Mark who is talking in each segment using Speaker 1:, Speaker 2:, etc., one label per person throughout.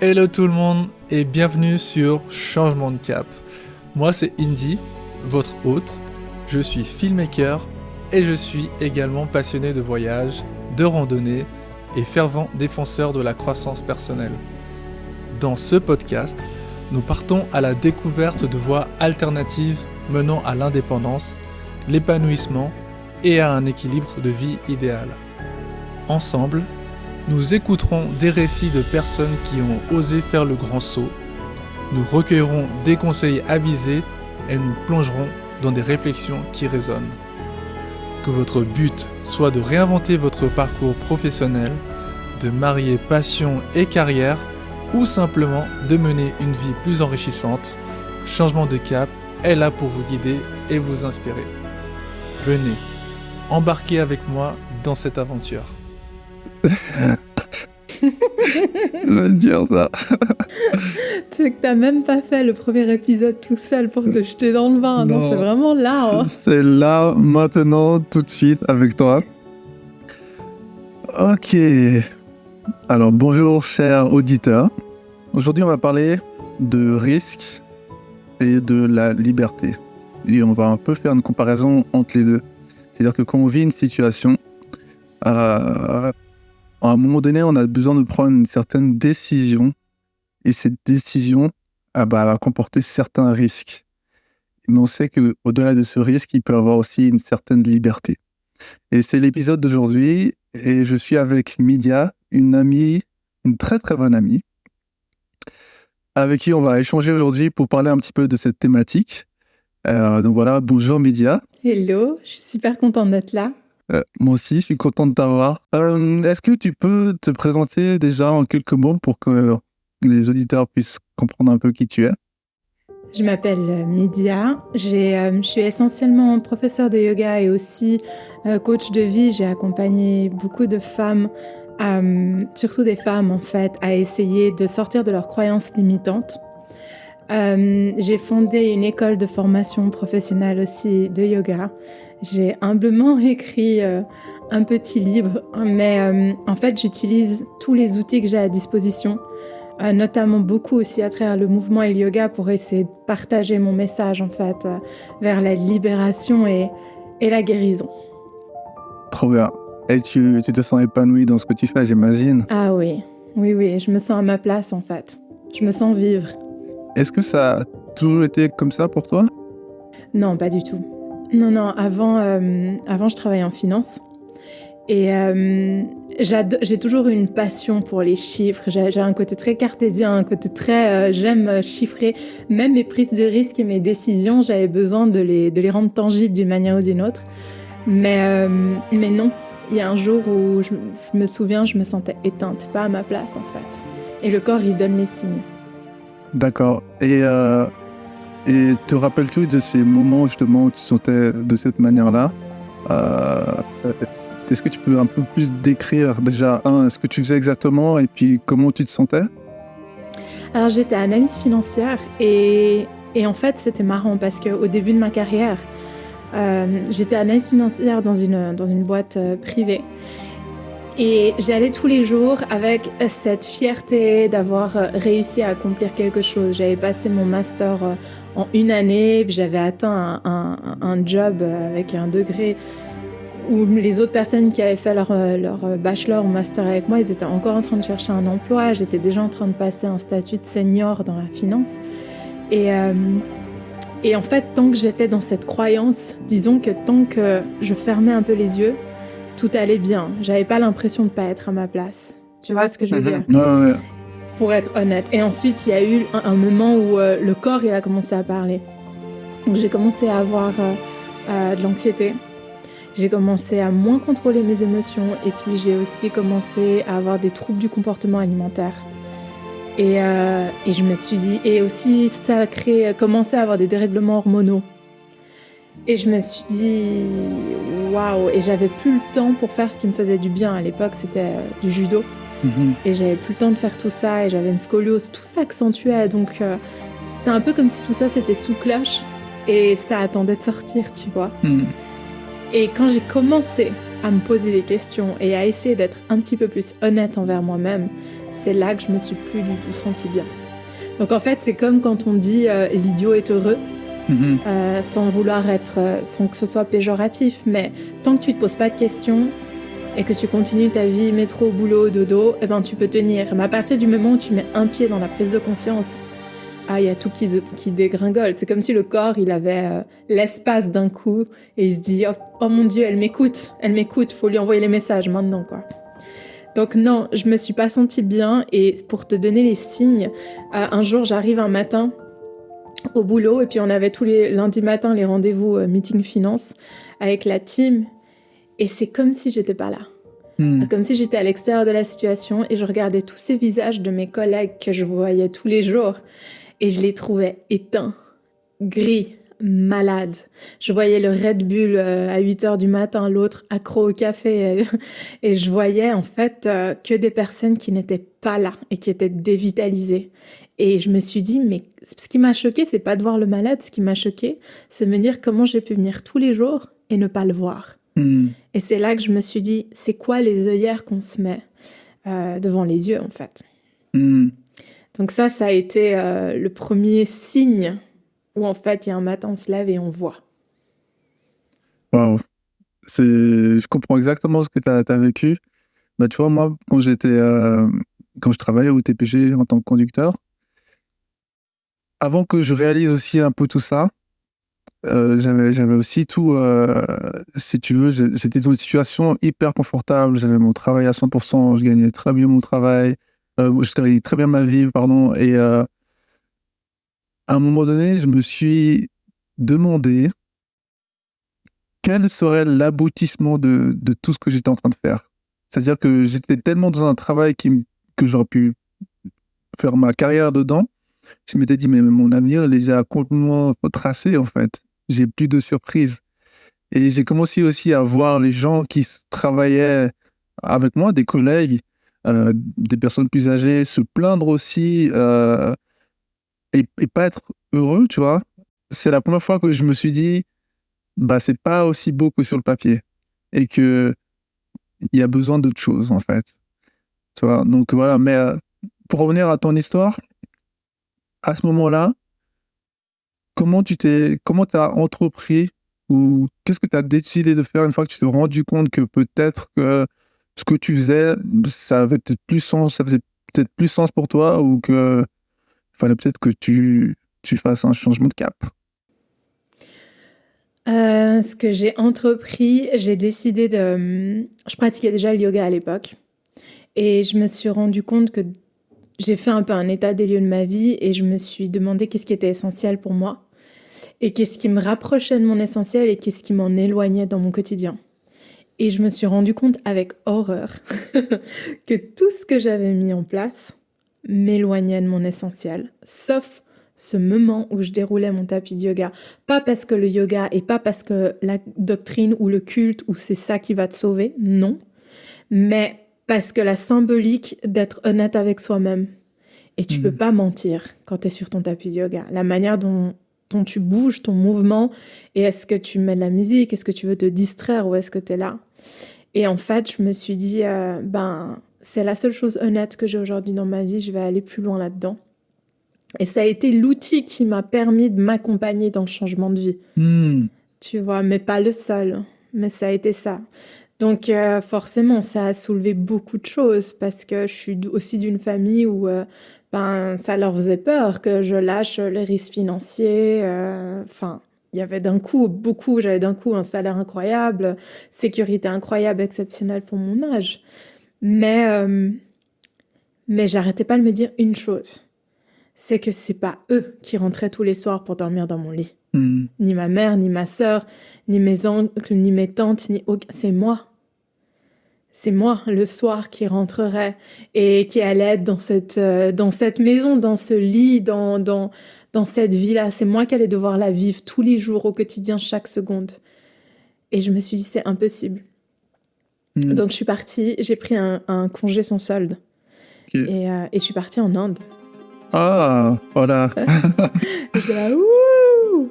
Speaker 1: Hello tout le monde et bienvenue sur Changement de Cap. Moi c'est Indy, votre hôte. Je suis filmmaker et je suis également passionné de voyage, de randonnée et fervent défenseur de la croissance personnelle. Dans ce podcast, nous partons à la découverte de voies alternatives menant à l'indépendance, l'épanouissement et à un équilibre de vie idéal. Ensemble, nous écouterons des récits de personnes qui ont osé faire le grand saut, nous recueillerons des conseils avisés et nous plongerons dans des réflexions qui résonnent. Que votre but soit de réinventer votre parcours professionnel, de marier passion et carrière ou simplement de mener une vie plus enrichissante, Changement de Cap est là pour vous guider et vous inspirer. Venez, embarquez avec moi dans cette aventure.
Speaker 2: Je veux dire ça.
Speaker 3: Tu sais que t'as même pas fait le premier épisode tout seul pour te jeter dans le bain. Non, c'est vraiment là. Hein.
Speaker 2: C'est là, maintenant, tout de suite, avec toi. Ok. Alors, bonjour, chers auditeurs. Aujourd'hui, on va parler de risques et de la liberté. Et on va un peu faire une comparaison entre les deux. C'est-à-dire que quand on vit une situation, à un moment donné, on a besoin de prendre une certaine décision. Et cette décision va comporter certains risques. Mais on sait qu'au-delà de ce risque, il peut y avoir aussi une certaine liberté. Et c'est l'épisode d'aujourd'hui. Et je suis avec Midia, une amie, une très très bonne amie, avec qui on va échanger aujourd'hui pour parler un petit peu de cette thématique. Donc voilà, bonjour Midia.
Speaker 3: Hello, je suis super contente d'être là.
Speaker 2: Moi aussi, je suis content de t'avoir. Est-ce que tu peux te présenter déjà en quelques mots pour que les auditeurs puissent comprendre un peu qui tu es?
Speaker 3: Je m'appelle Midia, je suis essentiellement professeure de yoga et aussi coach de vie. J'ai accompagné beaucoup de femmes, surtout des femmes en fait, à essayer de sortir de leurs croyances limitantes. J'ai fondé une école de formation professionnelle aussi de yoga. J'ai humblement écrit un petit livre, mais en fait j'utilise tous les outils que j'ai à disposition, notamment beaucoup aussi à travers le mouvement et le yoga pour essayer de partager mon message en fait vers la libération et la guérison.
Speaker 2: Trop bien. Et tu te sens épanouie dans ce que tu fais, j'imagine?
Speaker 3: Ah oui, je me sens à ma place en fait. Je me sens vivre.
Speaker 2: Est-ce que ça a toujours été comme ça pour toi?
Speaker 3: Non, pas du tout. Non, avant je travaillais en finance et j'ai toujours eu une passion pour les chiffres. J'ai un côté très cartésien, un côté très... j'aime chiffrer. Même mes prises de risque et mes décisions, j'avais besoin de les rendre tangibles d'une manière ou d'une autre. Mais non, il y a un jour où je me souviens, je me sentais éteinte, pas à ma place en fait. Et le corps, il donne les signes.
Speaker 2: D'accord. Et te rappelles-tu de ces moments justement où tu te sentais de cette manière-là? Est-ce que tu peux un peu plus décrire déjà, ce que tu faisais exactement et puis comment tu te sentais?
Speaker 3: Alors j'étais analyste financière et en fait c'était marrant parce qu'au début de ma carrière, j'étais analyste financière dans une boîte privée. Et j'allais tous les jours avec cette fierté d'avoir réussi à accomplir quelque chose. J'avais passé mon master en une année, puis j'avais atteint un job avec un degré où les autres personnes qui avaient fait leur bachelor ou master avec moi, ils étaient encore en train de chercher un emploi. J'étais déjà en train de passer un statut de senior dans la finance. Et en fait, tant que j'étais dans cette croyance, disons que tant que je fermais un peu les yeux, tout allait bien. J'avais pas l'impression de pas être à ma place. Tu vois ce que je veux dire?
Speaker 2: Ouais.
Speaker 3: Pour être honnête. Et ensuite, il y a eu un moment où le corps, il a commencé à parler. Donc, j'ai commencé à avoir de l'anxiété. J'ai commencé à moins contrôler mes émotions. Et puis, j'ai aussi commencé à avoir des troubles du comportement alimentaire. Et je me suis dit... Et aussi, ça a commencé à avoir des dérèglements hormonaux. Et je me suis dit, waouh, et j'avais plus le temps pour faire ce qui me faisait du bien. À l'époque, c'était du judo. Et j'avais plus le temps de faire tout ça, et j'avais une scoliose, tout s'accentuait. Donc, c'était un peu comme si tout ça, c'était sous cloche, et ça attendait de sortir, tu vois. Et quand j'ai commencé à me poser des questions et à essayer d'être un petit peu plus honnête envers moi-même, c'est là que je me suis plus du tout sentie bien. Donc en fait, c'est comme quand on dit l'idiot est heureux, sans vouloir sans que ce soit péjoratif, mais tant que tu te poses pas de questions et que tu continues ta vie métro, boulot, dodo, eh ben tu peux tenir. Mais à partir du moment où tu mets un pied dans la prise de conscience, il y a tout qui dégringole. C'est comme si le corps, il avait l'espace d'un coup et il se dit oh mon Dieu, elle m'écoute, faut lui envoyer les messages maintenant, quoi. Donc non, je me suis pas sentie bien, et pour te donner les signes, un jour j'arrive un matin au boulot et puis on avait tous les lundis matins les rendez-vous meeting finance avec la team, et c'est comme si j'étais pas là. Comme si j'étais à l'extérieur de la situation et je regardais tous ces visages de mes collègues que je voyais tous les jours et je les trouvais éteints, gris, malades. Je voyais le Red Bull à 8h du matin, l'autre accro au café et je voyais en fait que des personnes qui n'étaient pas là et qui étaient dévitalisées. Et je me suis dit, mais ce qui m'a choquée, c'est pas de voir le malade, ce qui m'a choquée, c'est de me dire comment j'ai pu venir tous les jours et ne pas le voir. Et c'est là que je me suis dit, c'est quoi les œillères qu'on se met devant les yeux, en fait. Donc ça a été le premier signe où, en fait, il y a un matin, on se lève et on voit.
Speaker 2: Waouh. Je comprends exactement ce que tu as vécu. Bah, tu vois, moi, quand je travaillais au TPG en tant que conducteur, avant que je réalise aussi un peu tout ça, j'avais aussi tout, si tu veux, j'étais dans une situation hyper confortable, j'avais mon travail à 100%, je gagnais très bien mon travail, je travaillais très bien ma vie, pardon, et à un moment donné, je me suis demandé quel serait l'aboutissement de tout ce que j'étais en train de faire. C'est-à-dire que j'étais tellement dans un travail que j'aurais pu faire ma carrière dedans, je m'étais dit, mais mon avenir, il est déjà complètement tracé, en fait. J'ai plus de surprises. Et j'ai commencé aussi à voir les gens qui travaillaient avec moi, des collègues, des personnes plus âgées, se plaindre aussi et pas être heureux, tu vois. C'est la première fois que je me suis dit, bah, c'est pas aussi beau que sur le papier et qu'il y a besoin d'autre chose, en fait. Tu vois, donc voilà. Mais pour revenir à ton histoire, à ce moment-là, comment t'as entrepris ou qu'est-ce que tu as décidé de faire une fois que tu t'es rendu compte que peut-être que ce que tu faisais, ça faisait peut-être plus sens pour toi, ou que fallait peut-être que tu fasses un changement de cap?
Speaker 3: Ce que j'ai entrepris, j'ai décidé je pratiquais déjà le yoga à l'époque et je me suis rendu compte que j'ai fait un peu un état des lieux de ma vie et je me suis demandé qu'est-ce qui était essentiel pour moi et qu'est-ce qui me rapprochait de mon essentiel et qu'est-ce qui m'en éloignait dans mon quotidien. Et je me suis rendu compte avec horreur que tout ce que j'avais mis en place m'éloignait de mon essentiel, sauf ce moment où je déroulais mon tapis de yoga. Pas parce que le yoga et pas parce que la doctrine ou le culte ou c'est ça qui va te sauver, non, mais parce que la symbolique d'être honnête avec soi-même. Et tu peux pas mentir quand tu es sur ton tapis de yoga. La manière dont tu bouges, ton mouvement, et est-ce que tu mets de la musique, est-ce que tu veux te distraire ou est-ce que tu es là? Et en fait, je me suis dit, c'est la seule chose honnête que j'ai aujourd'hui dans ma vie, je vais aller plus loin là-dedans. Et ça a été l'outil qui m'a permis de m'accompagner dans le changement de vie. Tu vois, mais pas le seul, mais ça a été ça. Donc forcément, ça a soulevé beaucoup de choses parce que je suis aussi d'une famille où ça leur faisait peur que je lâche les risques financiers. Il y avait j'avais d'un coup un salaire incroyable, sécurité incroyable, exceptionnelle pour mon âge. Mais j'arrêtais pas de me dire une chose, c'est que c'est pas eux qui rentraient tous les soirs pour dormir dans mon lit. Ni ma mère, ni ma sœur, ni mes oncles, ni mes tantes, c'est moi. C'est moi, le soir, qui rentrerait et qui allait être dans cette maison, dans ce lit, dans cette vie-là. C'est moi qui allais devoir la vivre tous les jours, au quotidien, chaque seconde. Et je me suis dit, c'est impossible. Donc, je suis partie, j'ai pris un congé sans solde. Okay. Et je suis partie en Inde.
Speaker 2: Ah, voilà.
Speaker 3: J'étais là, ouh.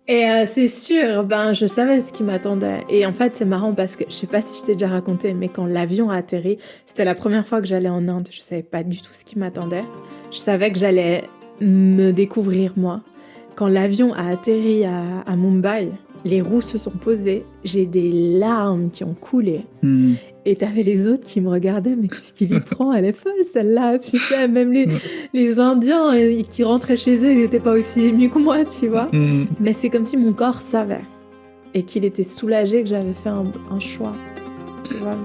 Speaker 3: Et c'est sûr, ben, je savais ce qui m'attendait. Et en fait, c'est marrant parce que je sais pas si je t'ai déjà raconté, mais quand l'avion a atterri, c'était la première fois que j'allais en Inde. Je savais pas du tout ce qui m'attendait. Je savais que j'allais me découvrir moi. Quand l'avion a atterri à Mumbai, les roues se sont posées, j'ai des larmes qui ont coulé. Et t'avais les autres qui me regardaient, mais qu'est-ce qui lui prend? Elle est folle, celle-là, tu sais. Même les Indiens qui rentraient chez eux, ils n'étaient pas aussi émus que moi, tu vois. Mais c'est comme si mon corps savait. Et qu'il était soulagé que j'avais fait un choix, tu vois.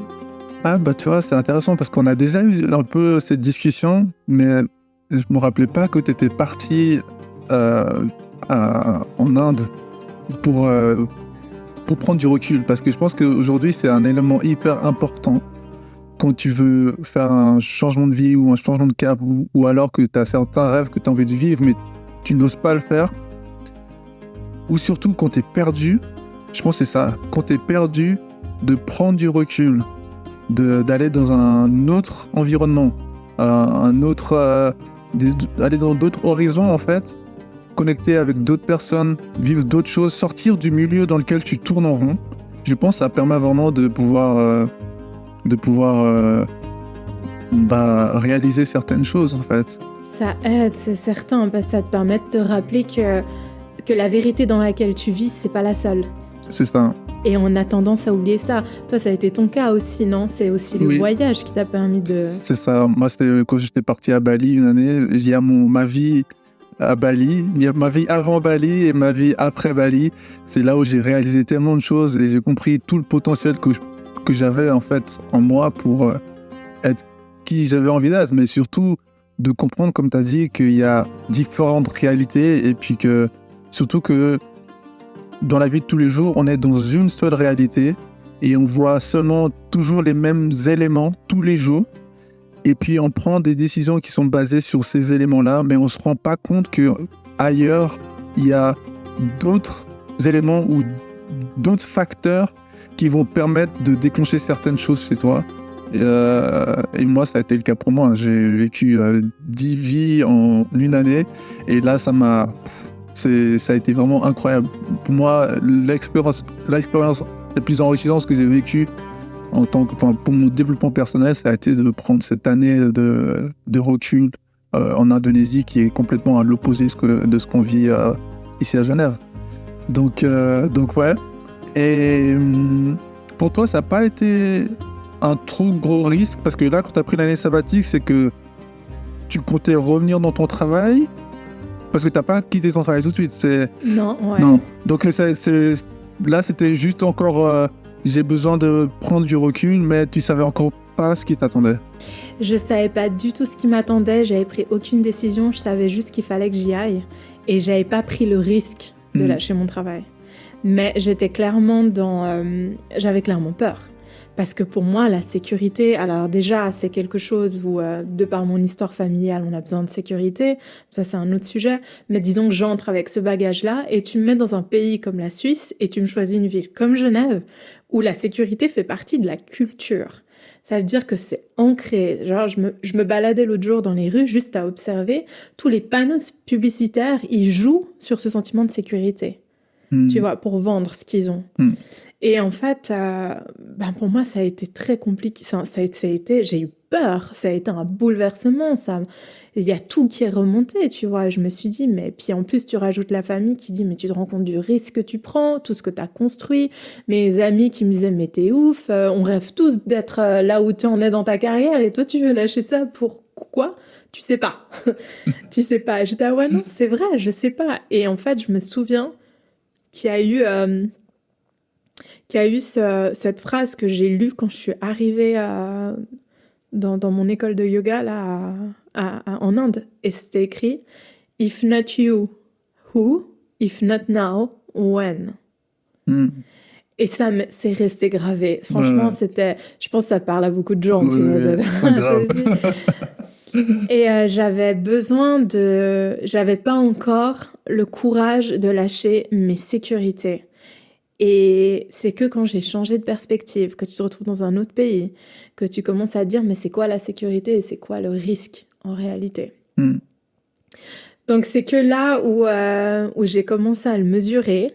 Speaker 2: Ah, bah tu vois, c'est intéressant parce qu'on a déjà eu un peu cette discussion, mais je me rappelais pas que tu étais parti en Inde pour prendre du recul. Parce que je pense qu'aujourd'hui, c'est un élément hyper important quand tu veux faire un changement de vie ou un changement de cap, ou alors que tu as certains rêves que tu as envie de vivre, mais tu n'oses pas le faire. Ou surtout quand tu es perdu, je pense que c'est ça, quand tu es perdu, de prendre du recul, d'aller dans un autre environnement, aller dans d'autres horizons en fait, connecter avec d'autres personnes, vivre d'autres choses, sortir du milieu dans lequel tu tournes en rond. Je pense que ça permet vraiment de pouvoir réaliser certaines choses en fait.
Speaker 3: Ça aide, c'est certain, parce que ça te permet de te rappeler que la vérité dans laquelle tu vis, c'est pas la seule.
Speaker 2: C'est ça.
Speaker 3: Et on a tendance à oublier ça. Toi, ça a été ton cas aussi, non? C'est aussi le voyage qui t'a permis de...
Speaker 2: C'est ça. Moi, c'était quand j'étais parti à Bali une année. Il y a ma vie à Bali, il y a ma vie avant Bali et ma vie après Bali. C'est là où j'ai réalisé tellement de choses et j'ai compris tout le potentiel que j'avais en fait en moi pour être qui j'avais envie d'être, mais surtout de comprendre, comme tu as dit, qu'il y a différentes réalités et puis que surtout que dans la vie de tous les jours, on est dans une seule réalité et on voit seulement toujours les mêmes éléments tous les jours. Et puis on prend des décisions qui sont basées sur ces éléments-là, mais on ne se rend pas compte qu'ailleurs, il y a d'autres éléments ou d'autres facteurs qui vont permettre de déclencher certaines choses chez toi. Et moi, ça a été le cas pour moi. J'ai vécu 10 vies en une année et là, ça a été vraiment incroyable. Pour moi, l'expérience la plus enrichissante que j'ai vécue pour mon développement personnel, ça a été de prendre cette année de recul en Indonésie qui est complètement à l'opposé de ce qu'on vit ici à Genève. Donc ouais. Et pour toi, ça n'a pas été un trop gros risque parce que là, quand tu as pris l'année sabbatique, c'est que tu comptais revenir dans ton travail. Parce que t'as pas quitté ton travail tout de suite.
Speaker 3: Non, ouais.
Speaker 2: Non. Donc là, c'était juste encore... j'ai besoin de prendre du recul, mais tu savais encore pas ce qui t'attendait.
Speaker 3: Je savais pas du tout ce qui m'attendait. J'avais pris aucune décision. Je savais juste qu'il fallait que j'y aille. Et j'avais pas pris le risque de lâcher mon travail. Mais j'étais clairement j'avais clairement peur. Parce que pour moi, la sécurité, alors déjà, c'est quelque chose où, de par mon histoire familiale, on a besoin de sécurité. Ça, c'est un autre sujet. Mais disons que j'entre avec ce bagage-là et tu me mets dans un pays comme la Suisse et tu me choisis une ville comme Genève où la sécurité fait partie de la culture. Ça veut dire que c'est ancré. Genre, je me baladais l'autre jour dans les rues juste à observer. Tous les panneaux publicitaires, ils jouent sur ce sentiment de sécurité. Tu vois, pour vendre ce qu'ils ont. Et en fait, pour moi, ça a été très compliqué. J'ai eu peur. Ça a été un bouleversement. Il y a tout qui est remonté, tu vois. Je me suis dit, mais puis en plus, tu rajoutes la famille qui dit, mais tu te rends compte du risque que tu prends, tout ce que tu as construit. Mes amis qui me disaient, mais t'es ouf. On rêve tous d'être là où tu en es dans ta carrière. Et toi, tu veux lâcher ça pour quoi? Tu sais pas. Tu sais pas. J'étais, ah ouais, non, c'est vrai, je sais pas. Et en fait, je me souviens qu'il y a eu cette phrase que j'ai lue quand je suis arrivée dans mon école de yoga là, en Inde. Et c'était écrit « If not you, who? If not now, when ?» Et ça, c'est resté gravé. Franchement, je pense que ça parle à beaucoup de gens. Tu vois, Et j'avais pas encore le courage de lâcher mes sécurités. Et c'est que quand j'ai changé de perspective, que tu te retrouves dans un autre pays, que tu commences à dire mais c'est quoi la sécurité et c'est quoi le risque en réalité. Donc, c'est que là où j'ai commencé à le mesurer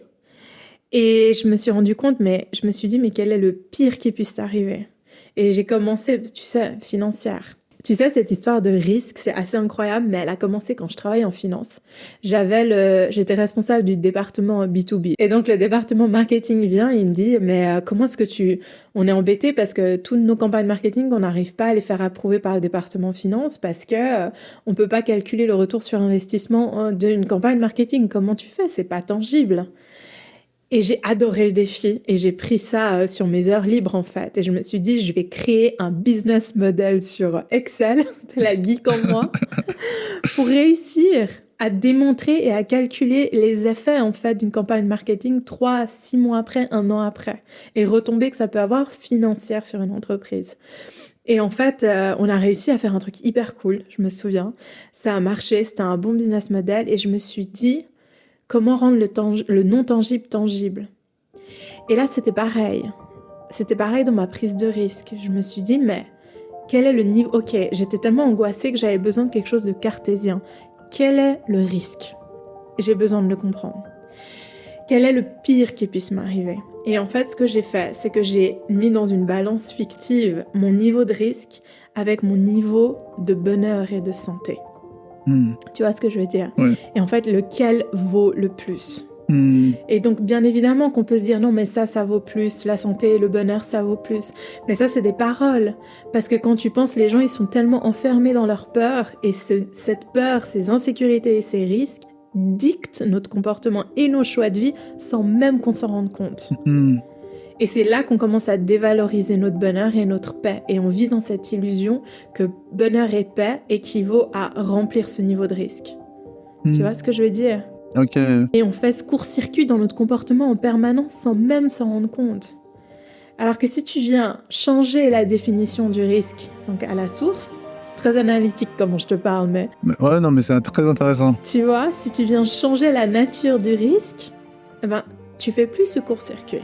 Speaker 3: et je me suis rendu compte, mais je me suis dit, mais quel est le pire qui puisse t'arriver? Et j'ai commencé, tu sais, financière. Tu sais, cette histoire de risque, c'est assez incroyable, mais elle a commencé quand je travaillais en finance. J'étais responsable du département B2B. Et donc, le département marketing vient, il me dit, mais comment est-ce que on est embêté parce que toutes nos campagnes marketing, on n'arrive pas à les faire approuver par le département finance parce que on peut pas calculer le retour sur investissement d'une campagne marketing. Comment tu fais? C'est pas tangible. Et j'ai adoré le défi et j'ai pris ça sur mes heures libres en fait. Et je me suis dit, je vais créer un business model sur Excel, c'est la geek en moi, pour réussir à démontrer et à calculer les effets en fait d'une campagne marketing 3, 6 mois après, 1 an après, et retomber que ça peut avoir financière sur une entreprise. Et en fait, on a réussi à faire un truc hyper cool, je me souviens. Ça a marché, c'était un bon business model et je me suis dit, comment rendre le non-tangible tangible? Et là, c'était pareil. C'était pareil dans ma prise de risque. Je me suis dit, mais quel est le niveau? Ok, j'étais tellement angoissée que j'avais besoin de quelque chose de cartésien. Quel est le risque? J'ai besoin de le comprendre. Quel est le pire qui puisse m'arriver? Et en fait, ce que j'ai fait, c'est que j'ai mis dans une balance fictive mon niveau de risque avec mon niveau de bonheur et de santé. Tu vois ce que je veux dire?
Speaker 2: Ouais.
Speaker 3: Et en fait, lequel vaut le plus? Et donc, bien évidemment qu'on peut se dire, non, mais ça vaut plus, la santé et le bonheur, ça vaut plus. Mais ça, c'est des paroles. Parce que quand tu penses, les gens, ils sont tellement enfermés dans leur peur, et cette peur, ces insécurités et ces risques dictent notre comportement et nos choix de vie sans même qu'on s'en rende compte. Et c'est là qu'on commence à dévaloriser notre bonheur et notre paix. Et on vit dans cette illusion que bonheur et paix équivaut à remplir ce niveau de risque. Tu vois ce que je veux dire?
Speaker 2: Ok.
Speaker 3: Et on fait ce court-circuit dans notre comportement en permanence sans même s'en rendre compte. Alors que si tu viens changer la définition du risque, donc à la source, c'est très analytique comment je te parle, mais...
Speaker 2: Ouais, non, mais c'est très intéressant.
Speaker 3: Tu vois, si tu viens changer la nature du risque, eh ben, tu fais plus ce court-circuit.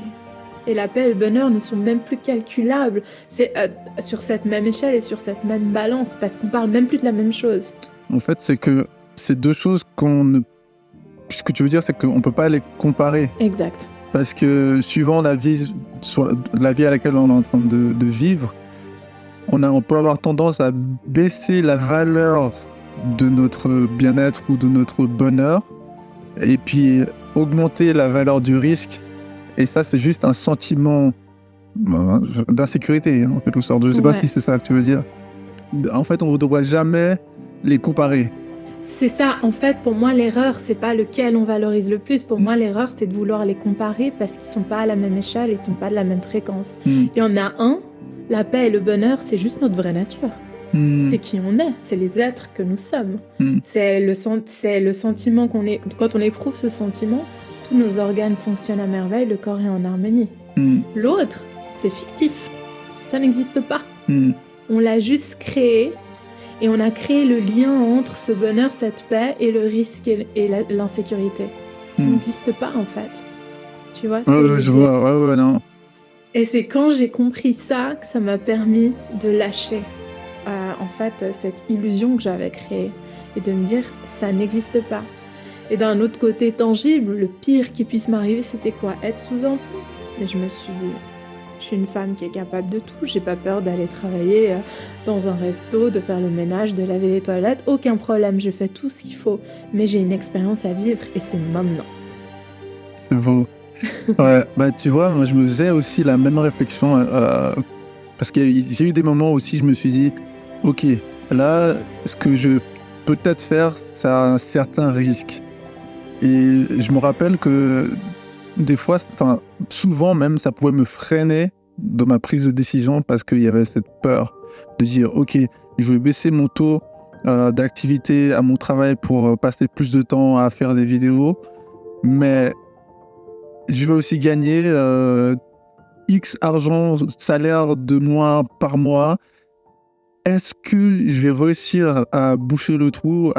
Speaker 3: Et la paix et le bonheur ne sont même plus calculables. C'est sur cette même échelle et sur cette même balance, parce qu'on parle même plus de la même chose.
Speaker 2: En fait, c'est que c'est deux choses qu'on ne... Ce que tu veux dire, c'est qu'on ne peut pas les comparer.
Speaker 3: Exact.
Speaker 2: Parce que suivant la vie à laquelle on est en train de vivre, on peut avoir tendance à baisser la valeur de notre bien-être ou de notre bonheur, et puis augmenter la valeur du risque. Et ça, c'est juste un sentiment d'insécurité, en quelque sorte. Je ne sais pas si c'est ça que tu veux dire. En fait, on ne doit jamais les comparer.
Speaker 3: C'est ça. En fait, pour moi, l'erreur, c'est pas lequel on valorise le plus. Pour moi, l'erreur, c'est de vouloir les comparer parce qu'ils sont pas à la même échelle, ils sont pas de la même fréquence. Il y en a un, la paix et le bonheur, c'est juste notre vraie nature. C'est qui on est, c'est les êtres que nous sommes. C'est le sentiment qu'on est. Quand on éprouve ce sentiment, tous nos organes fonctionnent à merveille, le corps est en harmonie. L'autre, c'est fictif. Ça n'existe pas. On l'a juste créé. Et on a créé le lien entre ce bonheur, cette paix et le risque et l'insécurité. Ça n'existe pas en fait. Tu vois ce que je veux dire?
Speaker 2: Ouais, non.
Speaker 3: Et c'est quand j'ai compris ça que ça m'a permis de lâcher en fait cette illusion que j'avais créée et de me dire ça n'existe pas. Et d'un autre côté tangible, le pire qui puisse m'arriver, c'était quoi? Être sous emploi. Mais je me suis dit, je suis une femme qui est capable de tout. J'ai pas peur d'aller travailler dans un resto, de faire le ménage, de laver les toilettes. Aucun problème, je fais tout ce qu'il faut. Mais j'ai une expérience à vivre et c'est maintenant.
Speaker 2: C'est beau. Ouais, bah tu vois, moi je me faisais aussi la même réflexion parce que j'ai eu des moments aussi, je me suis dit, ok, là, ce que je peux peut-être faire, ça a un certain risque. Et je me rappelle que des fois, enfin souvent même, ça pouvait me freiner dans ma prise de décision parce qu'il y avait cette peur de dire, ok, je vais baisser mon taux d'activité à mon travail pour passer plus de temps à faire des vidéos, mais je vais aussi gagner X argent, salaire de moins par mois. Est-ce que je vais réussir à boucher le trou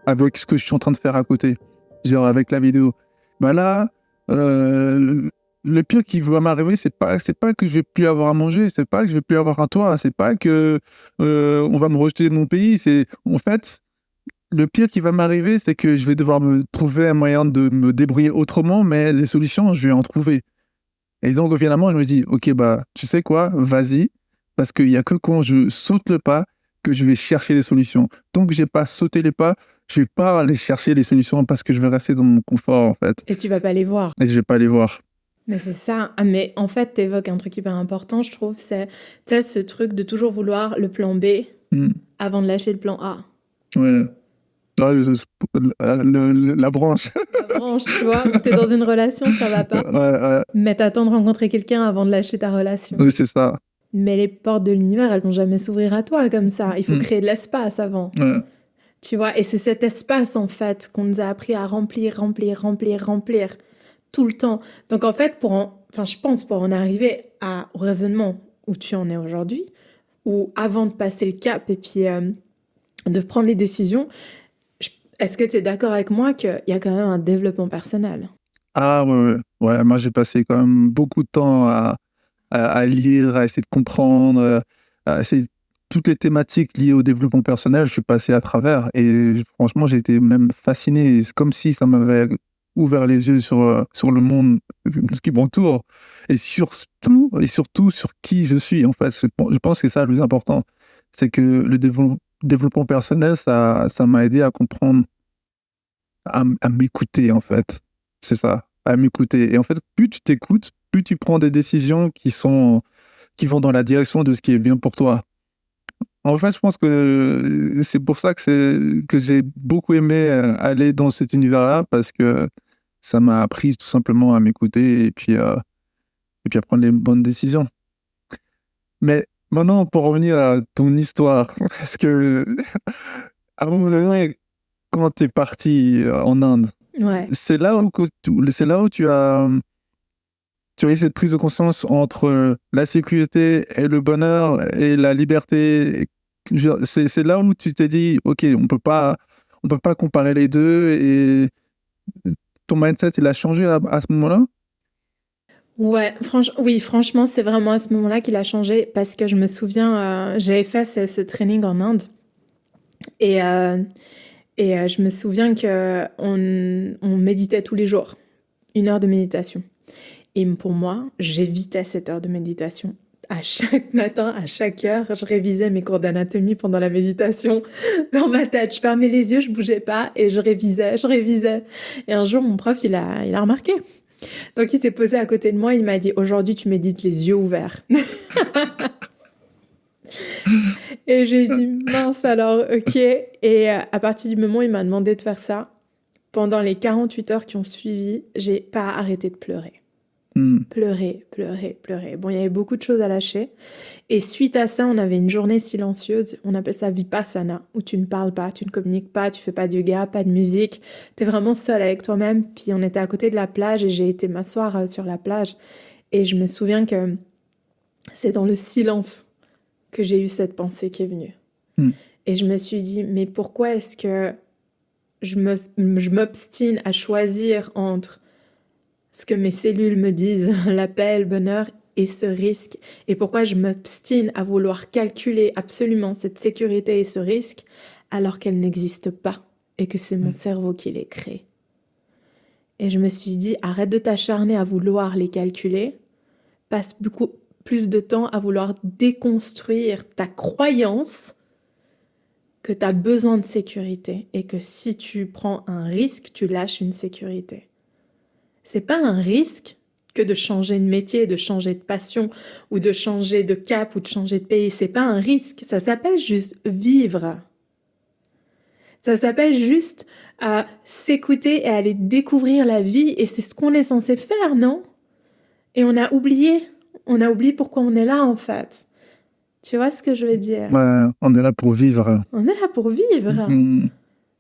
Speaker 2: avec ce que je suis en train de faire à côté, genre avec la vidéo? Bah là, le pire qui va m'arriver, c'est pas que je vais plus avoir à manger, c'est pas que je vais plus avoir un toit, c'est pas que on va me rejeter de mon pays. C'est en fait le pire qui va m'arriver, c'est que je vais devoir me trouver un moyen de me débrouiller autrement, mais les solutions, je vais en trouver. Et donc, finalement, je me dis, ok, bah, tu sais quoi, vas-y, parce qu'il n'y a que quand je saute le pas que je vais chercher des solutions. Tant que j'ai pas sauté les pas, je vais pas aller chercher les solutions parce que je vais rester dans mon confort, en fait.
Speaker 3: Et tu vas pas les voir.
Speaker 2: Et je vais pas les voir.
Speaker 3: Mais c'est ça. Ah, mais en fait, tu évoques un truc hyper important, je trouve, c'est tu sais, ce truc de toujours vouloir le plan B avant de lâcher le plan A.
Speaker 2: Ouais. Là, la branche.
Speaker 3: La branche, tu vois, t'es dans une relation, ça va pas.
Speaker 2: Ouais.
Speaker 3: Mais t'attends de rencontrer quelqu'un avant de lâcher ta relation.
Speaker 2: Oui, c'est ça.
Speaker 3: Mais les portes de l'univers, elles vont jamais s'ouvrir à toi comme ça. Il faut
Speaker 2: Mm.
Speaker 3: créer de l'espace avant.
Speaker 2: Ouais.
Speaker 3: Tu vois, et c'est cet espace, en fait, qu'on nous a appris à remplir tout le temps. Donc, en fait, je pense, pour en arriver au raisonnement où tu en es aujourd'hui, ou avant de passer le cap et puis de prendre les décisions, est-ce que tu es d'accord avec moi qu'il y a quand même un développement personnel?
Speaker 2: Ah, ouais. Ouais, moi, j'ai passé quand même beaucoup de temps à lire, à essayer de comprendre, à essayer toutes les thématiques liées au développement personnel, je suis passé à travers et franchement, j'ai été même fasciné. C'est comme si ça m'avait ouvert les yeux sur le monde, ce qui m'entoure et surtout sur qui je suis, en fait. Je pense que c'est ça le plus important. C'est que le développement personnel, ça m'a aidé à comprendre, à m'écouter, en fait. C'est ça, à m'écouter. Et en fait, plus tu t'écoutes, plus tu prends des décisions qui vont dans la direction de ce qui est bien pour toi. En fait, je pense que c'est pour ça que j'ai beaucoup aimé aller dans cet univers-là, parce que ça m'a appris tout simplement à m'écouter et puis à prendre les bonnes décisions. Mais maintenant, pour revenir à ton histoire, parce que à un moment donné, quand tu es parti en Inde,
Speaker 3: Ouais.
Speaker 2: c'est là où tu as eu cette prise de conscience entre la sécurité et le bonheur et la liberté. C'est là où tu t'es dit, ok, on peut pas comparer les deux, et ton mindset, il a changé à ce moment-là?
Speaker 3: Ouais, oui, franchement, c'est vraiment à ce moment-là qu'il a changé parce que je me souviens, j'avais fait ce training en Inde et je me souviens que on méditait tous les jours, 1 heure de méditation. Et pour moi, j'évitais cette heure de méditation. À chaque matin, à chaque heure, je révisais mes cours d'anatomie pendant la méditation dans ma tête. Je fermais les yeux, je bougeais pas et je révisais. Et un jour, mon prof, il a remarqué. Donc, il s'est posé à côté de moi, il m'a dit « Aujourd'hui, tu médites les yeux ouverts. » Et j'ai dit « Mince alors, ok. » Et à partir du moment où il m'a demandé de faire ça, pendant les 48 heures qui ont suivi, j'ai pas arrêté de pleurer. Pleurer. Bon, il y avait beaucoup de choses à lâcher. Et suite à ça, on avait une journée silencieuse. On appelle ça Vipassana, où tu ne parles pas, tu ne communiques pas, tu fais pas de yoga, pas de musique. T'es vraiment seul avec toi-même. Puis on était à côté de la plage et j'ai été m'asseoir sur la plage. Et je me souviens que c'est dans le silence que j'ai eu cette pensée qui est venue. Et je me suis dit, mais pourquoi est-ce que je m'obstine à choisir entre ce que mes cellules me disent, la paix, le bonheur et ce risque, et pourquoi je m'obstine à vouloir calculer absolument cette sécurité et ce risque alors qu'elle n'existe pas et que c'est mon cerveau qui les crée. Et je me suis dit, arrête de t'acharner à vouloir les calculer, passe beaucoup plus de temps à vouloir déconstruire ta croyance que tu as besoin de sécurité et que si tu prends un risque, tu lâches une sécurité. C'est pas un risque que de changer de métier, de changer de passion ou de changer de cap ou de changer de pays. C'est pas un risque, ça s'appelle juste vivre. Ça s'appelle juste s'écouter et aller découvrir la vie, et c'est ce qu'on est censé faire, non? Et on a oublié pourquoi on est là en fait. Tu vois ce que je veux dire?
Speaker 2: Ouais, on est là pour vivre.
Speaker 3: On est là pour vivre.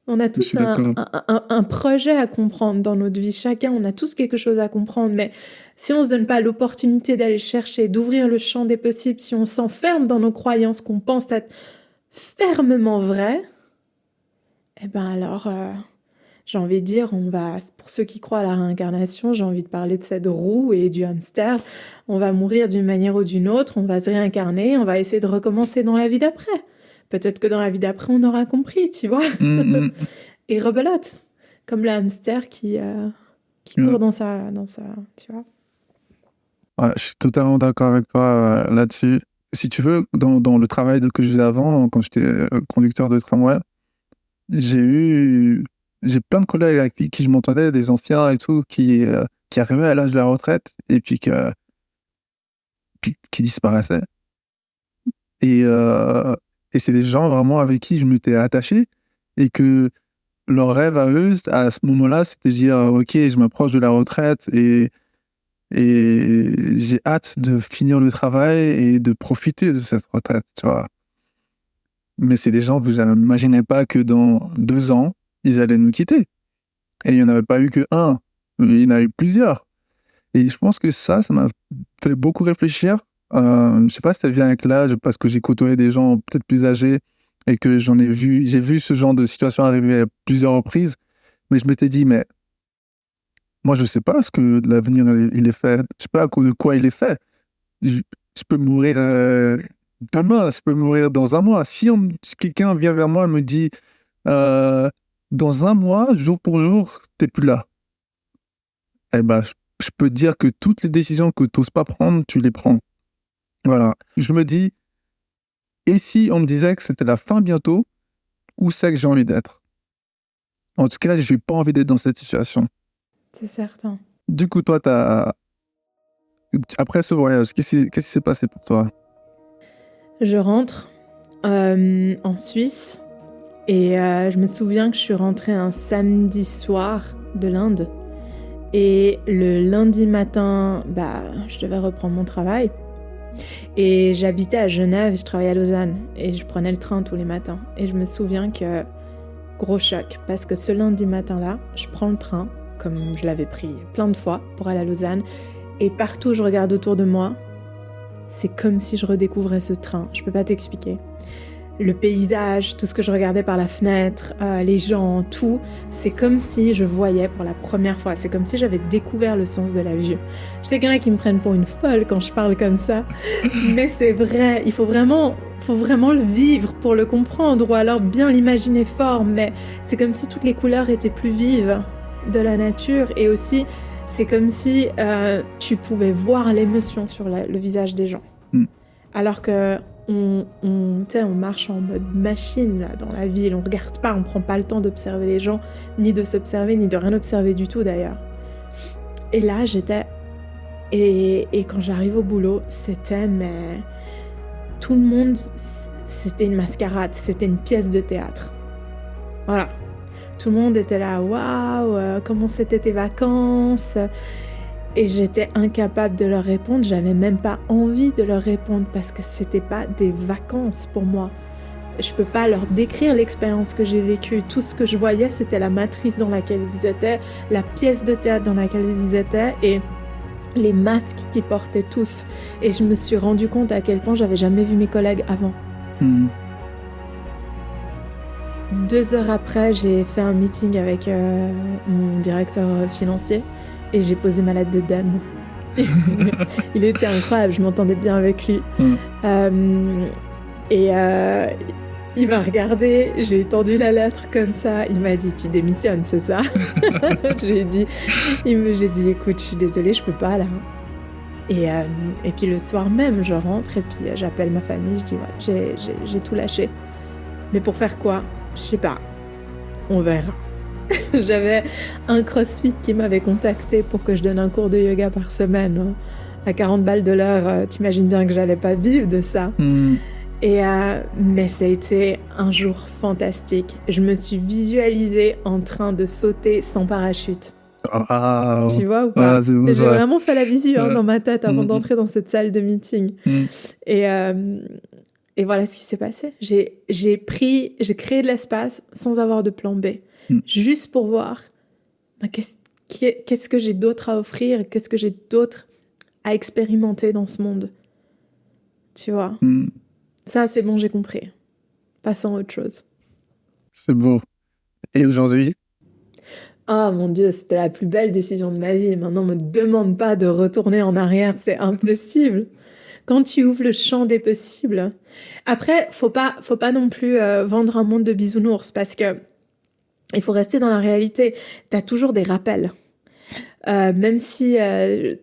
Speaker 3: On a tous un projet à comprendre dans notre vie. Chacun, on a tous quelque chose à comprendre. Mais si on ne se donne pas l'opportunité d'aller chercher, d'ouvrir le champ des possibles, si on s'enferme dans nos croyances qu'on pense être fermement vraies, eh ben alors, j'ai envie de dire, pour ceux qui croient à la réincarnation, j'ai envie de parler de cette roue et du hamster. On va mourir d'une manière ou d'une autre, on va se réincarner, on va essayer de recommencer dans la vie d'après. Peut-être que dans la vie d'après, on aura compris, tu vois. Et rebelote, comme le hamster qui court dans sa, tu vois.
Speaker 2: Ouais, je suis totalement d'accord avec toi là-dessus. Si tu veux, dans le travail que j'ai avant, quand j'étais conducteur de tramway, j'ai plein de collègues avec qui je m'entendais, des anciens et tout, qui arrivaient à l'âge de la retraite et puis qui disparaissaient. Et c'est des gens vraiment avec qui je m'étais attaché et que leur rêve à eux, à ce moment-là, c'était de dire ok, je m'approche de la retraite et j'ai hâte de finir le travail et de profiter de cette retraite, tu vois. Mais c'est des gens que je n'imaginais pas que dans 2 ans, ils allaient nous quitter. Et il n'y en avait pas eu que un, il y en a eu plusieurs. Et je pense que ça m'a fait beaucoup réfléchir. Je ne sais pas si ça vient avec l'âge, parce que j'ai côtoyé des gens peut-être plus âgés et que j'ai vu ce genre de situation arriver à plusieurs reprises. Mais je m'étais dit, mais moi, je ne sais pas ce que l'avenir il est fait. Je ne sais pas à cause de quoi il est fait. Je peux mourir demain, je peux mourir dans 1 mois. Si quelqu'un vient vers moi et me dit dans 1 mois, jour pour jour, tu n'es plus là. Eh ben, je peux te dire que toutes les décisions que tu n'oses pas prendre, tu les prends. Voilà. Je me dis, et si on me disait que c'était la fin bientôt, où c'est que j'ai envie d'être? En tout cas, je n'ai pas envie d'être dans cette situation.
Speaker 3: C'est certain.
Speaker 2: Du coup, toi, après ce voyage, qu'est-ce qui s'est passé pour toi?
Speaker 3: Je rentre en Suisse et je me souviens que je suis rentrée un samedi soir de l'Inde. Et le lundi matin, je devais reprendre mon travail. Et j'habitais à Genève, je travaillais à Lausanne. Et je prenais le train tous les matins. Et je me souviens que, gros choc, parce que ce lundi matin-là, je prends le train, comme je l'avais pris plein de fois pour aller à Lausanne. Et partout où je regarde autour de moi, c'est comme si je redécouvrais ce train. Je peux pas t'expliquer. Le paysage, tout ce que je regardais par la fenêtre, les gens, tout, c'est comme si je voyais pour la première fois. C'est comme si j'avais découvert le sens de la vue. Je sais qu'il y en a qui me prennent pour une folle quand je parle comme ça, mais c'est vrai, il faut vraiment le vivre pour le comprendre, ou alors bien l'imaginer fort, mais c'est comme si toutes les couleurs étaient plus vives de la nature, et aussi, c'est comme si tu pouvais voir l'émotion sur le visage des gens. Alors que on marche en mode machine là, dans la ville, on regarde pas, on prend pas le temps d'observer les gens, ni de s'observer, ni de rien observer du tout d'ailleurs. Et là, j'étais... Et quand j'arrive au boulot, c'était... Mais tout le monde, c'était une mascarade, c'était une pièce de théâtre. Voilà. Tout le monde était là, waouh, comment c'était tes vacances ? Et j'étais incapable de leur répondre, j'avais même pas envie de leur répondre parce que c'était pas des vacances pour moi. Je peux pas leur décrire l'expérience que j'ai vécue. Tout ce que je voyais, c'était la matrice dans laquelle ils étaient, la pièce de théâtre dans laquelle ils étaient et les masques qu'ils portaient tous. Et je me suis rendu compte à quel point j'avais jamais vu mes collègues avant. 2 heures après, j'ai fait un meeting avec mon directeur financier. Et j'ai posé ma lettre de dame. Il était incroyable, je m'entendais bien avec lui. Il m'a regardé, j'ai tendu la lettre comme ça. Il m'a dit, tu démissionnes, c'est ça? J'ai dit, écoute, je suis désolée, je peux pas là. Et puis le soir même, je rentre et puis j'appelle ma famille, je dis, ouais, j'ai tout lâché. Mais pour faire quoi? Je sais pas. On verra. J'avais un CrossFit qui m'avait contacté pour que je donne un cours de yoga par semaine. À 40 balles de l'heure, t'imagines bien que j'allais pas vivre de ça. Mais ça a été un jour fantastique. Je me suis visualisée en train de sauter sans parachute. Tu vois ou pas? J'ai vraiment fait la visu dans ma tête avant d'entrer dans cette salle de meeting. Et voilà ce qui s'est passé. J'ai créé de l'espace sans avoir de plan B. Juste pour voir qu'est-ce que j'ai d'autre à offrir, qu'est-ce que j'ai d'autre à expérimenter dans ce monde. Tu vois. Ça, c'est bon, j'ai compris. Passons à autre chose.
Speaker 2: C'est beau. Et aujourd'hui?
Speaker 3: Oh mon Dieu, c'était la plus belle décision de ma vie. Maintenant, ne me demande pas de retourner en arrière, c'est impossible. quand tu ouvres le champ des possibles. Après, faut pas non plus vendre un monde de bisounours parce que il faut rester dans la réalité. T'as toujours des rappels. Même si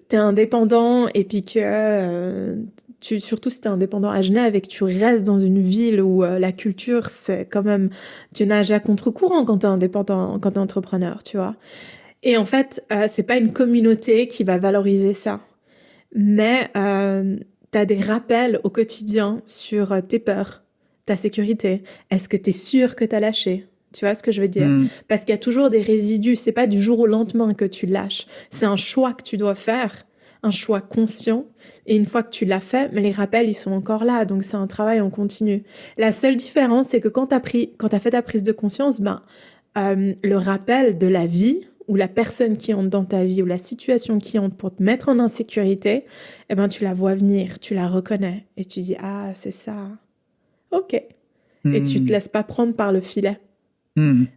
Speaker 3: t'es indépendant et puis que surtout si t'es indépendant à Genève et que tu restes dans une ville où la culture, c'est quand même... Tu nages à contre-courant quand t'es indépendant, quand t'es entrepreneur, tu vois. Et en fait, c'est pas une communauté qui va valoriser ça. Mais t'as des rappels au quotidien sur tes peurs, ta sécurité. Est-ce que t'es sûr que t'as lâché ? Tu vois ce que je veux dire? Parce qu'il y a toujours des résidus. C'est pas du jour au lendemain que tu lâches. C'est un choix que tu dois faire, un choix conscient. Et une fois que tu l'as fait, mais les rappels, ils sont encore là. Donc c'est un travail en continu. La seule différence, c'est que quand t'as fait ta prise de conscience, le rappel de la vie ou la personne qui entre dans ta vie ou la situation qui entre pour te mettre en insécurité, tu la vois venir, tu la reconnais et tu dis « Ah, c'est ça. Ok. » Et tu te laisses pas prendre par le filet.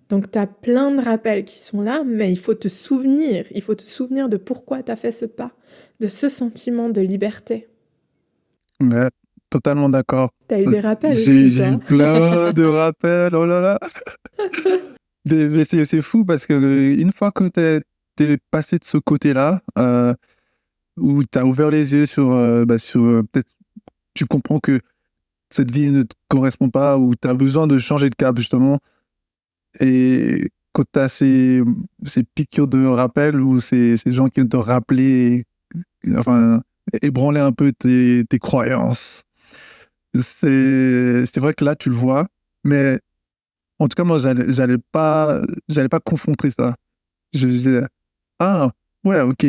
Speaker 3: Donc, tu as plein de rappels qui sont là, mais il faut te souvenir de pourquoi tu as fait ce pas, de ce sentiment de liberté.
Speaker 2: Ouais, totalement d'accord.
Speaker 3: Tu as eu des rappels
Speaker 2: J'ai
Speaker 3: aussi,
Speaker 2: eu
Speaker 3: toi.
Speaker 2: plein de rappels, oh là là. Mais c'est fou parce que une fois que t'es passé de ce côté-là, où t'as ouvert les yeux sur peut-être tu comprends que cette vie ne te correspond pas, ou t'as besoin de changer de cap justement, et quand t'as ces piqûres de rappel ou ces gens qui vont te rappeler, enfin ébranler un peu tes croyances, c'est vrai que là tu le vois, mais en tout cas, moi, j'allais pas confronter ça. Je disais, ah, ouais, ok,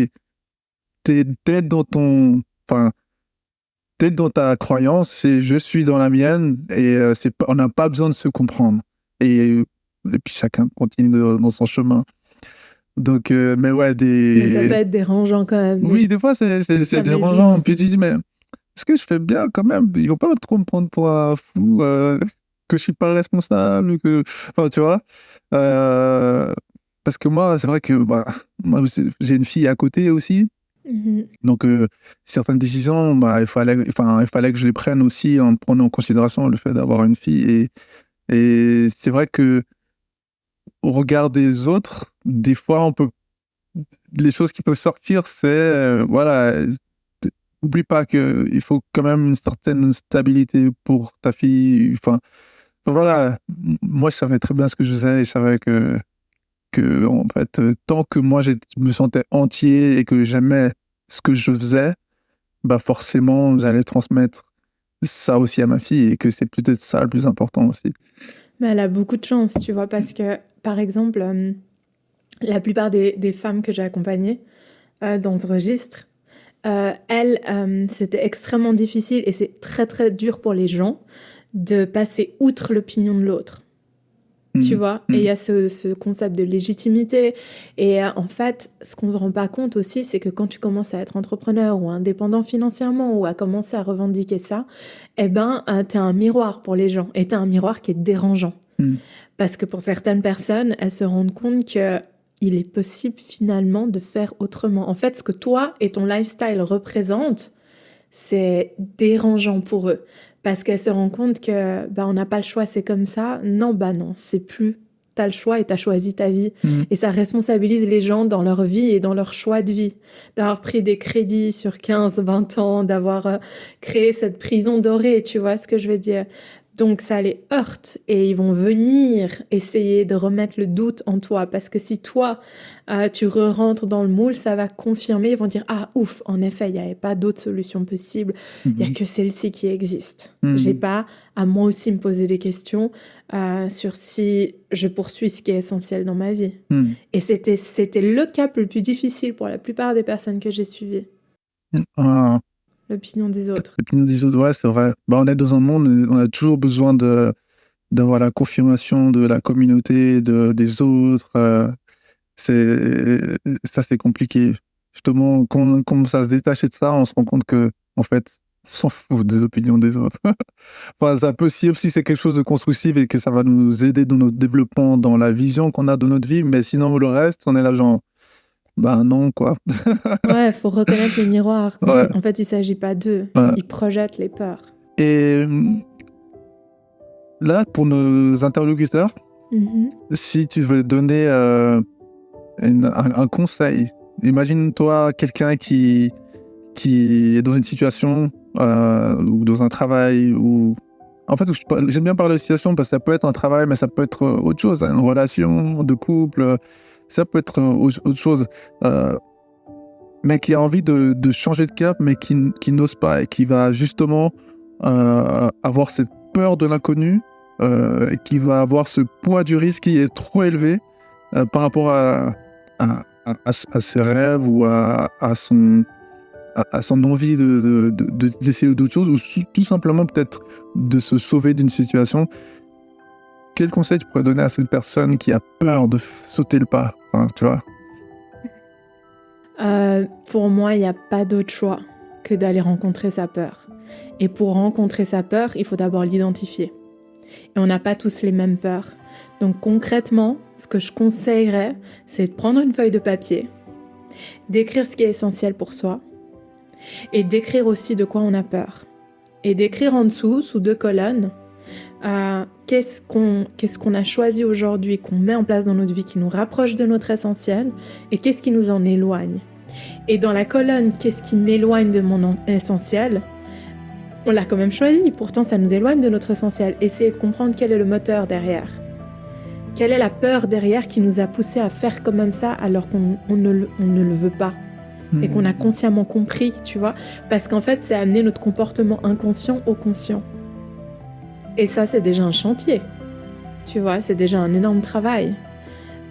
Speaker 2: t'es dans t'es dans ta croyance et je suis dans la mienne, et on n'a pas besoin de se comprendre. Et puis chacun continue dans son chemin. Donc, mais ouais,
Speaker 3: Mais ça peut être dérangeant quand même.
Speaker 2: Oui, des fois, c'est dérangeant. Puis tu dis, mais est-ce que je fais bien quand même? Ils vont pas trop me prendre pour un fou, que je suis pas responsable, enfin, tu vois. Parce que moi, c'est vrai que moi, j'ai une fille à côté aussi. Donc, certaines décisions, il fallait que je les prenne aussi en prenant en considération le fait d'avoir une fille. Et c'est vrai que au regard des autres, des fois, les choses qui peuvent sortir, c'est, voilà, n'oublie pas qu'il faut quand même une certaine stabilité pour ta fille. Enfin, voilà, moi, je savais très bien ce que je faisais, et je savais que en fait, tant que moi, je me sentais entier et que j'aimais ce que je faisais, forcément, j'allais transmettre ça aussi à ma fille, et que c'est peut-être ça le plus important aussi.
Speaker 3: Mais elle a beaucoup de chance, tu vois, parce que, par exemple, la plupart des femmes que j'ai accompagnées dans ce registre, c'était extrêmement difficile et c'est très, très dur pour les gens de passer outre l'opinion de l'autre. Tu vois, et il y a ce concept de légitimité. Et en fait, ce qu'on ne se rend pas compte aussi, c'est que quand tu commences à être entrepreneur ou indépendant financièrement ou à commencer à revendiquer ça, t'es un miroir pour les gens. Et t'es un miroir qui est dérangeant. Parce que pour certaines personnes, elles se rendent compte que il est possible finalement de faire autrement. En fait, ce que toi et ton lifestyle représentent, c'est dérangeant pour eux. Parce qu'elle se rend compte que on n'a pas le choix, c'est comme ça. Non, non, c'est plus. T'as le choix et t'as choisi ta vie. Et ça responsabilise les gens dans leur vie et dans leur choix de vie. D'avoir pris des crédits sur 15, 20 ans, d'avoir créé cette prison dorée, tu vois ce que je veux dire. Donc ça les heurte et ils vont venir essayer de remettre le doute en toi, parce que si toi tu rentres dans le moule, ça va confirmer, ils vont dire ah ouf, en effet il n'y avait pas d'autre solution possible, il n'y a que celle-ci qui existe. J'ai pas à moi aussi me poser des questions sur si je poursuis ce qui est essentiel dans ma vie. Et c'était le cap le plus difficile pour la plupart des personnes que j'ai suivies. L'opinion des autres.
Speaker 2: L'opinion des autres, ouais, c'est vrai. On est dans un monde où on a toujours besoin d'avoir la confirmation de la communauté, des autres. Ça, c'est compliqué. Justement, quand on commence à se détacher de ça, on se rend compte que, en fait, on s'en fout des opinions des autres. Enfin, ça peut, si c'est quelque chose de constructif et que ça va nous aider dans notre développement, dans la vision qu'on a de notre vie, mais sinon, le reste, on est là, genre, bah non, quoi.
Speaker 3: Ouais, il faut reconnaître les miroirs.
Speaker 2: Ouais.
Speaker 3: En fait, il ne s'agit pas d'eux.
Speaker 2: Ouais.
Speaker 3: Ils projettent les peurs.
Speaker 2: Et là, pour nos interlocuteurs,
Speaker 3: Mhm.
Speaker 2: si tu veux donner un conseil, imagine-toi quelqu'un qui est dans une situation ou dans un travail ou... En fait, j'aime bien parler de situation parce que ça peut être un travail, mais ça peut être autre chose, une relation de couple, ça peut être autre chose. Mais qui a envie de changer de cap, mais qui n'ose pas et qui va justement avoir cette peur de l'inconnu, et qui va avoir ce poids du risque qui est trop élevé par rapport à ses rêves ou à son envie d'essayer d'autres choses, ou tout simplement peut-être de se sauver d'une situation. Quel conseil tu pourrais donner à cette personne qui a peur de sauter le pas, enfin, tu vois?
Speaker 3: Pour moi, il n'y a pas d'autre choix que d'aller rencontrer sa peur. Et pour rencontrer sa peur, il faut d'abord l'identifier. Et on n'a pas tous les mêmes peurs. Donc concrètement, ce que je conseillerais, c'est de prendre une feuille de papier, d'écrire ce qui est essentiel pour soi, et d'écrire aussi de quoi on a peur. Et d'écrire en dessous, sous 2 colonnes, qu'est-ce qu'on a choisi aujourd'hui, qu'on met en place dans notre vie, qui nous rapproche de notre essentiel, et qu'est-ce qui nous en éloigne. Et dans la colonne « Qu'est-ce qui m'éloigne de mon essentiel ?», on l'a quand même choisi, pourtant ça nous éloigne de notre essentiel. Essayez de comprendre quel est le moteur derrière. Quelle est la peur derrière qui nous a poussé à faire comme ça alors qu'on ne le veut pas et qu'on a consciemment compris, tu vois. Parce qu'en fait, c'est amener notre comportement inconscient au conscient. Et ça, c'est déjà un chantier, tu vois, c'est déjà un énorme travail.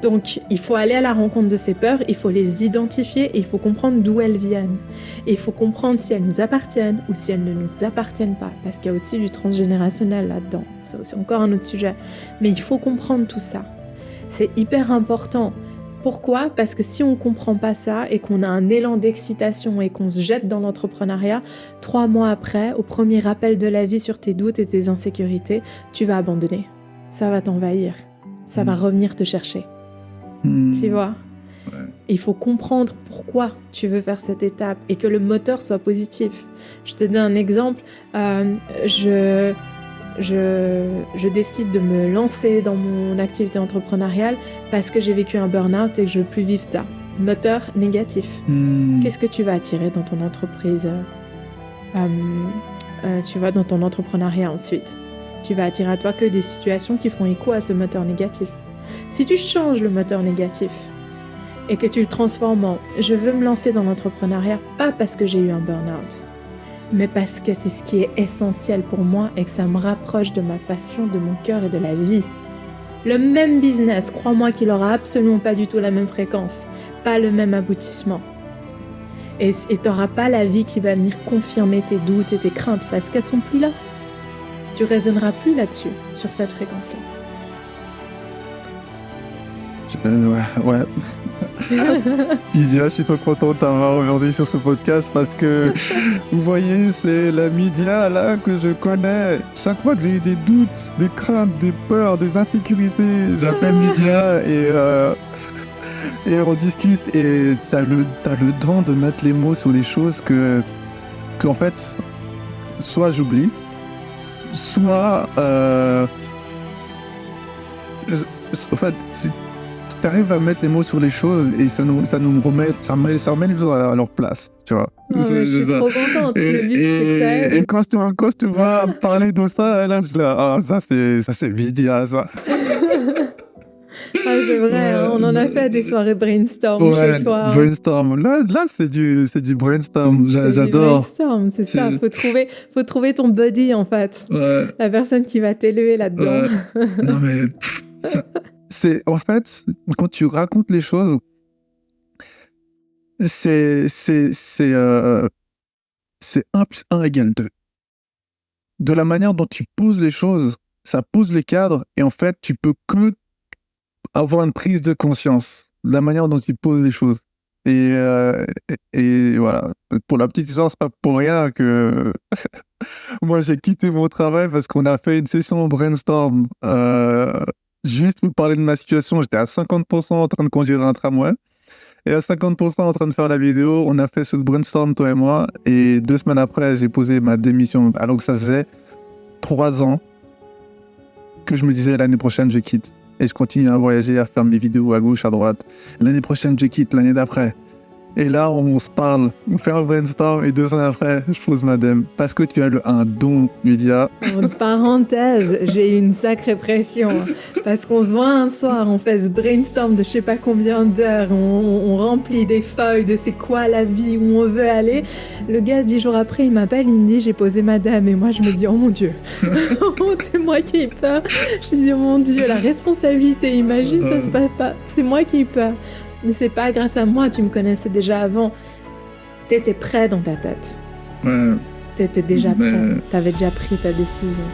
Speaker 3: Donc, il faut aller à la rencontre de ces peurs, il faut les identifier et il faut comprendre d'où elles viennent. Et il faut comprendre si elles nous appartiennent ou si elles ne nous appartiennent pas, parce qu'il y a aussi du transgénérationnel là-dedans. C'est aussi encore un autre sujet. Mais il faut comprendre tout ça. C'est hyper important. Pourquoi ? Parce que si on ne comprend pas ça et qu'on a un élan d'excitation et qu'on se jette dans l'entrepreneuriat, 3 mois après, au premier rappel de la vie sur tes doutes et tes insécurités, tu vas abandonner. Ça va t'envahir. Ça va revenir te chercher. Tu vois ?
Speaker 2: Ouais.
Speaker 3: Il faut comprendre pourquoi tu veux faire cette étape et que le moteur soit positif. Je te donne un exemple. Je décide de me lancer dans mon activité entrepreneuriale parce que j'ai vécu un burn-out et que je veux plus vivre ça. Moteur négatif. Qu'est-ce que tu vas attirer dans ton entreprise tu vois, dans ton entrepreneuriat ensuite ? Tu vas attirer à toi que des situations qui font écho à ce moteur négatif. Si tu changes le moteur négatif et que tu le transformes en « je veux me lancer dans l'entrepreneuriat, pas parce que j'ai eu un burn-out, mais parce que c'est ce qui est essentiel pour moi et que ça me rapproche de ma passion, de mon cœur et de la vie. » Le même business, crois-moi qu'il n'aura absolument pas du tout la même fréquence, pas le même aboutissement. Et tu n'auras pas la vie qui va venir confirmer tes doutes et tes craintes parce qu'elles ne sont plus là. Tu résonneras plus là-dessus, sur cette fréquence-là.
Speaker 2: Ouais. Lydia, je suis trop content de t'avoir aujourd'hui sur ce podcast parce que, vous voyez, c'est la Lydia là que je connais. Chaque fois que j'ai eu des doutes, des craintes, des peurs, des insécurités, j'appelle Lydia et on discute et t'as le don de mettre les mots sur les choses qu'en fait, soit j'oublie, soit en fait, tu arrives à mettre les mots sur les choses et ça remet les choses à leur place, tu vois.
Speaker 3: Oh, je suis trop contente. Le but, c'est que ça aide.
Speaker 2: Et quand tu vas parler de ça, là, je là, ça c'est Lydia, ça.
Speaker 3: Ah, c'est vrai, hein, on en a fait des soirées brainstorm chez toi.
Speaker 2: Brainstorm. Là, c'est du brainstorm. J'adore.
Speaker 3: C'est du brainstorm, c'est ça. Faut trouver ton buddy, en fait.
Speaker 2: Ouais.
Speaker 3: La personne qui va t'élever là-dedans.
Speaker 2: Ouais. Non, mais c'est en fait, quand tu racontes les choses, c'est 1 + 1 = 2. De la manière dont tu poses les choses, ça pose les cadres et en fait, tu peux que avoir une prise de conscience de la manière dont tu poses les choses. Et voilà. Pour la petite histoire, c'est pas pour rien que moi j'ai quitté mon travail parce qu'on a fait une session brainstorm. Juste pour parler de ma situation, j'étais à 50% en train de conduire un tramway. Et à 50% en train de faire la vidéo, on a fait ce brainstorm, toi et moi. Et 2 semaines après, j'ai posé ma démission. Alors que ça faisait 3 ans que je me disais l'année prochaine, je quitte. Et je continue à voyager, à faire mes vidéos à gauche, à droite. L'année prochaine, je quitte, l'année d'après. Et là, on se parle, on fait un brainstorm et 2 semaines après, je pose ma dème. Parce que tu as un don, Lydia.
Speaker 3: En parenthèse, j'ai eu une sacrée pression. Parce qu'on se voit un soir, on fait ce brainstorm de je sais pas combien d'heures, on remplit des feuilles de c'est quoi la vie, où on veut aller. Le gars, 10 jours après, il m'appelle, il me dit j'ai posé ma dame. Et moi, je me dis oh mon Dieu, c'est moi qui ai peur. Je dis oh mon Dieu, la responsabilité, imagine, ça se passe pas. C'est moi qui ai peur. Mais c'est pas grâce à moi, tu me connaissais déjà avant. T'étais prêt dans ta tête.
Speaker 2: Ouais,
Speaker 3: T'étais déjà prêt. T'avais déjà pris ta décision.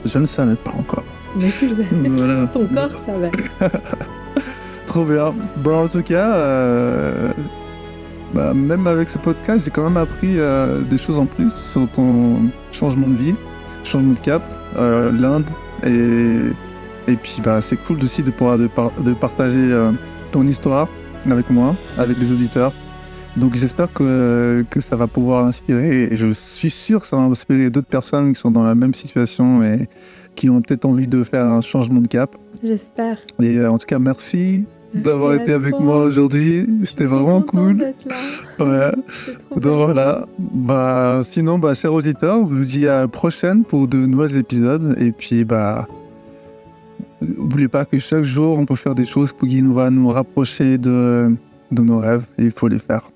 Speaker 2: je ne savais pas encore.
Speaker 3: Mais tu le savais.
Speaker 2: Voilà.
Speaker 3: Ton corps savait.
Speaker 2: Trop bien. Bon, en tout cas, même avec ce podcast, j'ai quand même appris des choses en plus sur ton changement de vie, changement de cap, l'Inde. Et puis, c'est cool aussi de pouvoir de partager ton histoire avec moi, avec les auditeurs. Donc j'espère que ça va pouvoir inspirer, et je suis sûr que ça va inspirer d'autres personnes qui sont dans la même situation et qui ont peut-être envie de faire un changement de cap.
Speaker 3: J'espère.
Speaker 2: Et en tout cas, merci d'avoir
Speaker 3: Merci
Speaker 2: été
Speaker 3: à
Speaker 2: avec
Speaker 3: toi.
Speaker 2: moi aujourd'hui. C'était vraiment
Speaker 3: contente
Speaker 2: cool.
Speaker 3: d'être là.
Speaker 2: Ouais.
Speaker 3: C'est trop
Speaker 2: Donc
Speaker 3: bien.
Speaker 2: voilà. Sinon, chers auditeurs, je vous dis à la prochaine pour de nouveaux épisodes. Et puis, n'oubliez pas que chaque jour, on peut faire des choses qui va nous rapprocher de nos rêves, et il faut les faire.